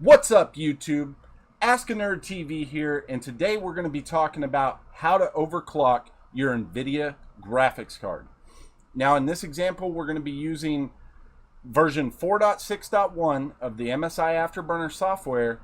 What's up, YouTube? Ask a Nerd TV here, and today we're going to be talking about how to overclock your Nvidia graphics card. Now, in this example, we're going to be using version 4.6.1 of the MSI Afterburner software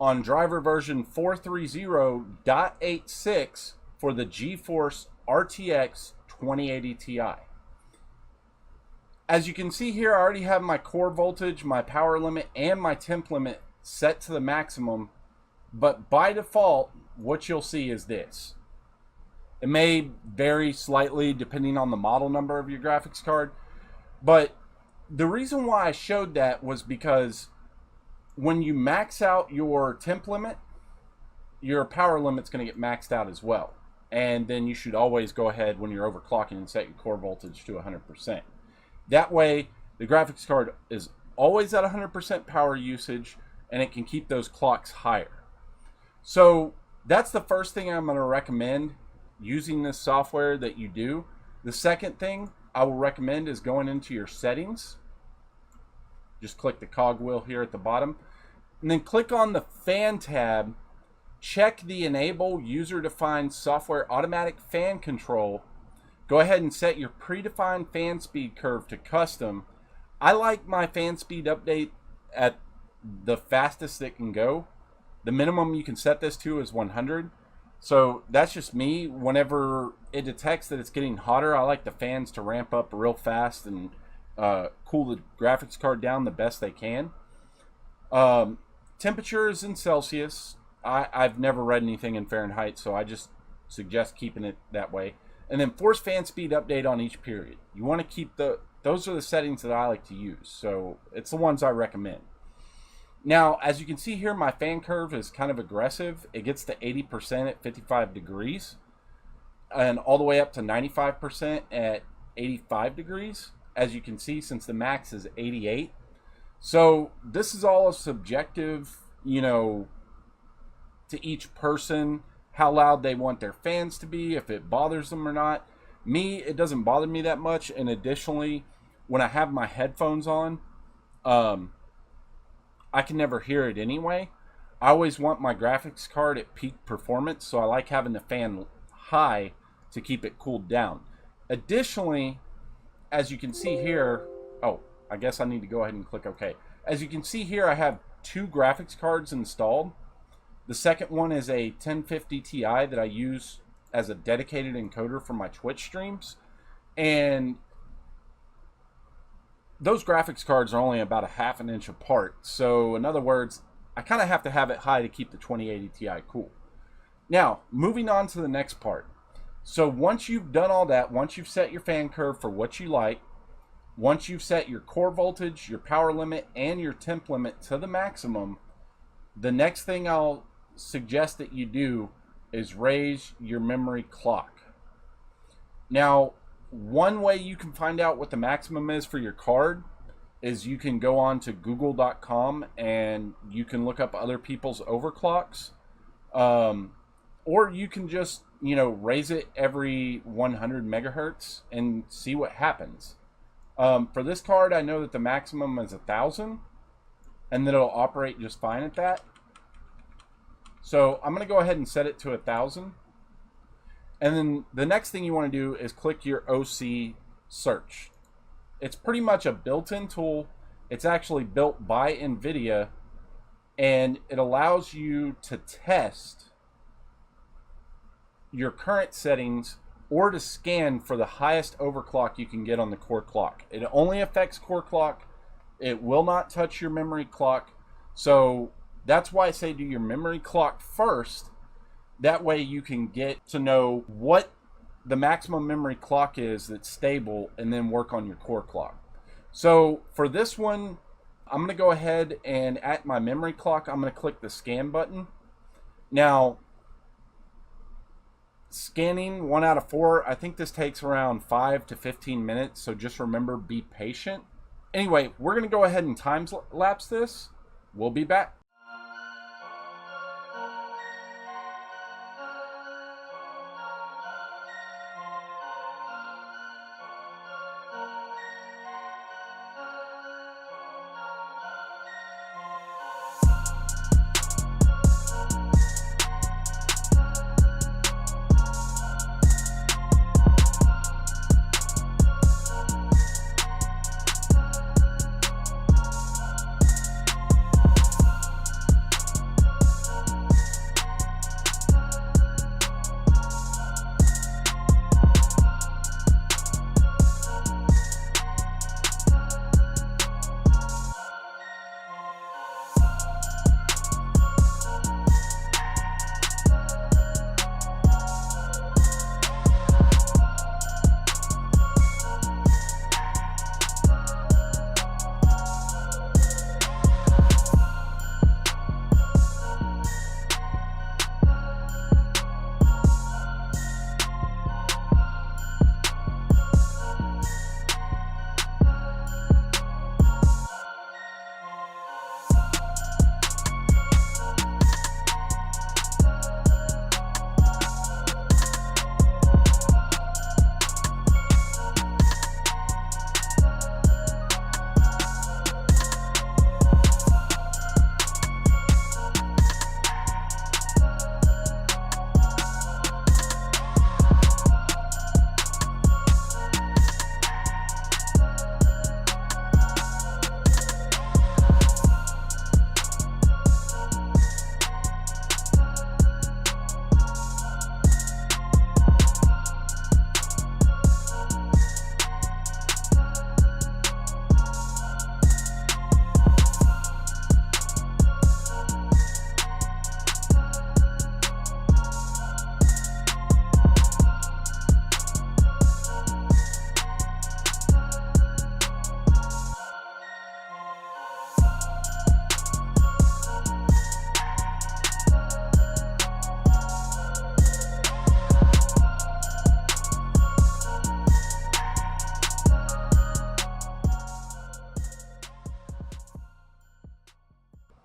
on driver version 430.86 for the GeForce RTX 2080 Ti. As you can see here, I already have my core voltage, my power limit, and my temp limit set to the maximum, but by default, what you'll see is this. It may vary slightly depending on the model number of your graphics card, but the reason why I showed that was because when you max out your temp limit, your power limit's going to get maxed out as well. And then you should always go ahead when you're overclocking and set your core voltage to 100%. That way, the graphics card is always at 100% power usage, and it can keep those clocks higher. So that's the first thing I'm going to recommend using this software that you do. The second thing I will recommend is going into your settings. Just click the cogwheel here at the bottom, and then click on the fan tab. Check the enable user-defined software automatic fan control. Go ahead and set your predefined fan speed curve to custom. I like my fan speed update at the fastest it can go. The minimum you can set this to is 100. So that's just me. Whenever it detects that it's getting hotter, I like the fans to ramp up real fast and cool the graphics card down the best they can. Temperature is in Celsius. I've never read anything in Fahrenheit, so I just suggest keeping it that way. And then force fan speed update on each period. You want to keep those are the settings that I like to use, so it's the ones I recommend. Now, as you can see here, my fan curve is kind of aggressive. It gets to 80% at 55 degrees and all the way up to 95% at 85 degrees. As you can see, since the max is 88. So this is all a subjective, to each person, how loud they want their fans to be, if it bothers them or not. Me, it doesn't bother me that much. And additionally, when I have my headphones on, I can never hear it anyway. I always want my graphics card at peak performance, so I like having the fan high to keep it cooled down. Additionally, as you can see here, I guess I need to go ahead and click OK. As you can see here, I have two graphics cards installed. The second one is a 1050 Ti that I use as a dedicated encoder for my Twitch streams. And those graphics cards are only about a half an inch apart. So in other words, I kind of have to have it high to keep the 2080 Ti cool. Now, moving on to the next part. So once you've done all that, once you've set your fan curve for what you like, once you've set your core voltage, your power limit, and your temp limit to the maximum, the next thing I'll suggest that you do is raise your memory clock. Now, one way you can find out what the maximum is for your card is you can go on to google.com and you can look up other people's overclocks. Or you can just, raise it every 100 megahertz and see what happens. For this card, I know that the maximum is 1,000 and that it'll operate just fine at that. So I'm going to go ahead and set it to 1,000. And then the next thing you want to do is click your OC search. It's pretty much a built-in tool. It's actually built by Nvidia, and it allows you to test your current settings or to scan for the highest overclock you can get on the core clock. It only affects core clock. It will not touch your memory clock. So that's why I say do your memory clock first. That way you can get to know what the maximum memory clock is that's stable and then work on your core clock. So for this one, I'm going to go ahead and at my memory clock, I'm going to click the scan button. Now, scanning 1 out of 4, I think this takes around 5 to 15 minutes. So just remember, be patient. Anyway, we're going to go ahead and time lapse this. We'll be back.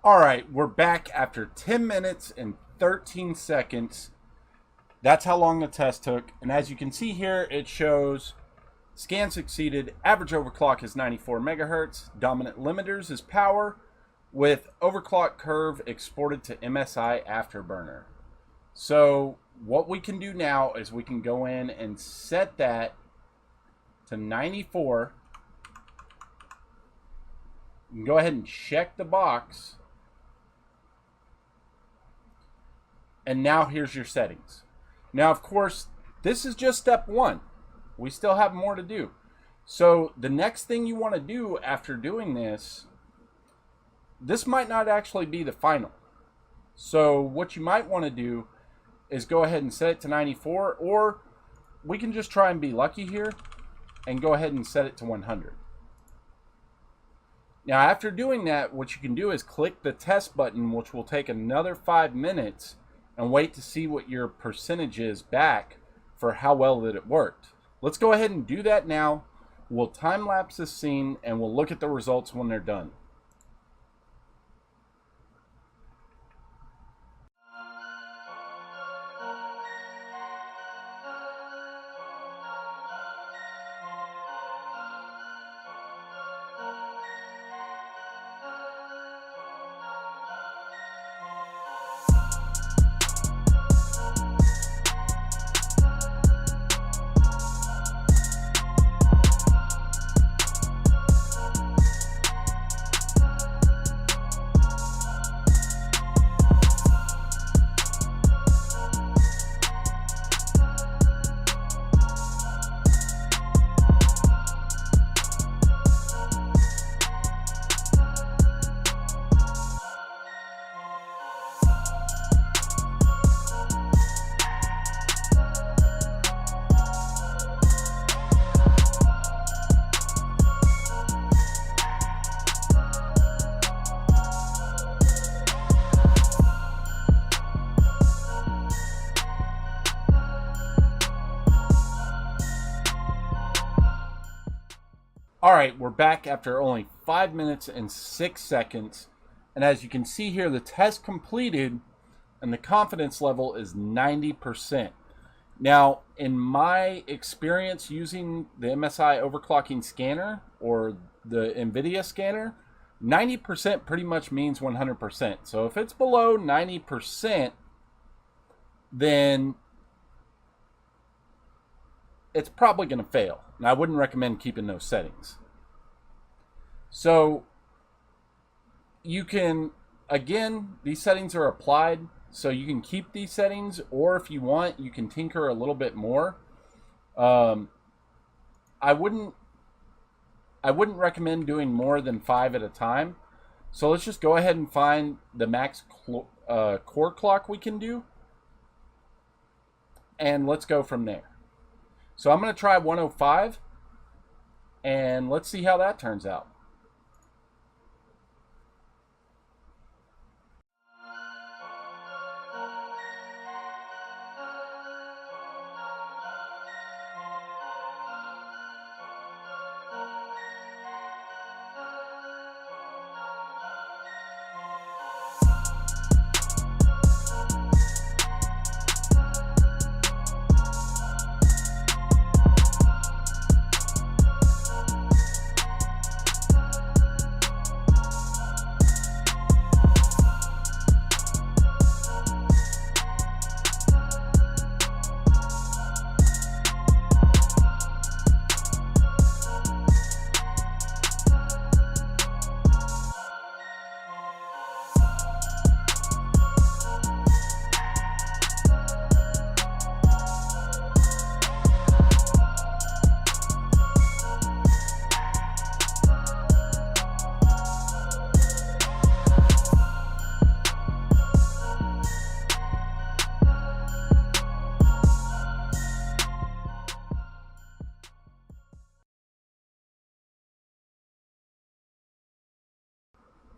All right, we're back after 10 minutes and 13 seconds. That's how long the test took. And as you can see here, it shows scan succeeded, average overclock is 94 megahertz, dominant limiters is power, with overclock curve exported to MSI Afterburner. So what we can do now is we can go in and set that to 94. You can go ahead and check the box. And now here's your settings. Now, of course, this is just step one. We still have more to do. So the next thing you want to do after doing this might not actually be the final. So what you might want to do is go ahead and set it to 94, or we can just try and be lucky here and go ahead and set it to 100. Now, after doing that, what you can do is click the test button, which will take another 5 minutes, and wait to see what your percentage is back for how well that it worked. Let's go ahead and do that now. We'll time lapse this scene and we'll look at the results when they're done. All right, we're back after only 5 minutes and 6 seconds. And as you can see here, the test completed and the confidence level is 90%. Now, in my experience using the MSI overclocking scanner or the Nvidia scanner, 90% pretty much means 100%. So if it's below 90%, then it's probably going to fail. And I wouldn't recommend keeping those settings. So you can, again, these settings are applied, so you can keep these settings, or if you want, you can tinker a little bit more. I wouldn't recommend doing more than 5 at a time. So let's just go ahead and find the max core clock we can do, and let's go from there. So I'm going to try 105, and let's see how that turns out.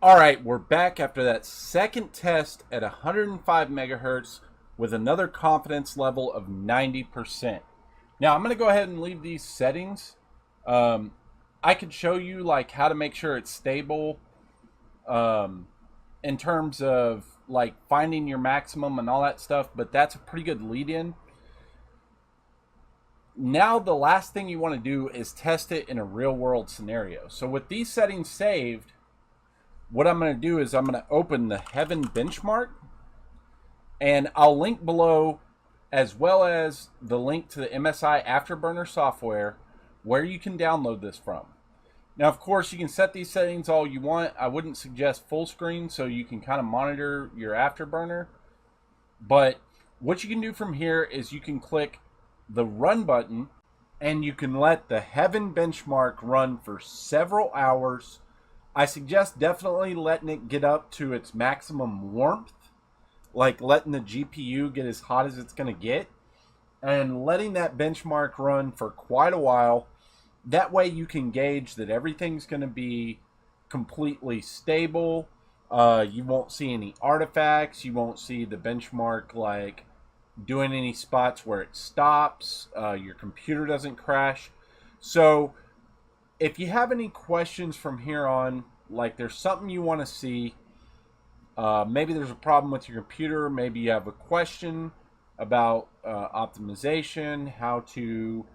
All right, we're back after that second test at 105 megahertz with another confidence level of 90%. Now I'm going to go ahead and leave these settings. I could show you like how to make sure it's stable and in terms of like finding your maximum and all that stuff, but that's a pretty good lead in. Now the last thing you want to do is test it in a real world scenario. So with these settings saved, what I'm going to do is I'm going to open the Heaven benchmark, and I'll link below as well as the link to the MSI Afterburner software where you can download this from. Now, of course, you can set these settings all you want. I wouldn't suggest full screen so you can kind of monitor your Afterburner. But what you can do from here is you can click the run button and you can let the Heaven benchmark run for several hours. I suggest definitely letting it get up to its maximum warmth, like letting the GPU get as hot as it's going to get, and letting that benchmark run for quite a while. That way you can gauge that everything's going to be completely stable. You won't see any artifacts. You won't see the benchmark like doing any spots where it stops. Your computer doesn't crash. So if you have any questions from here on, like there's something you want to see, maybe there's a problem with your computer, maybe you have a question about optimization, how to,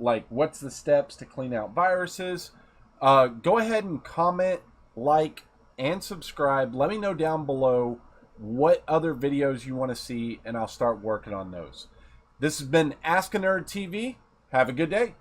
like, what's the steps to clean out viruses, go ahead and comment, like, and subscribe. Let me know down below what other videos you want to see, and I'll start working on those. This has been Ask a Nerd TV. Have a good day.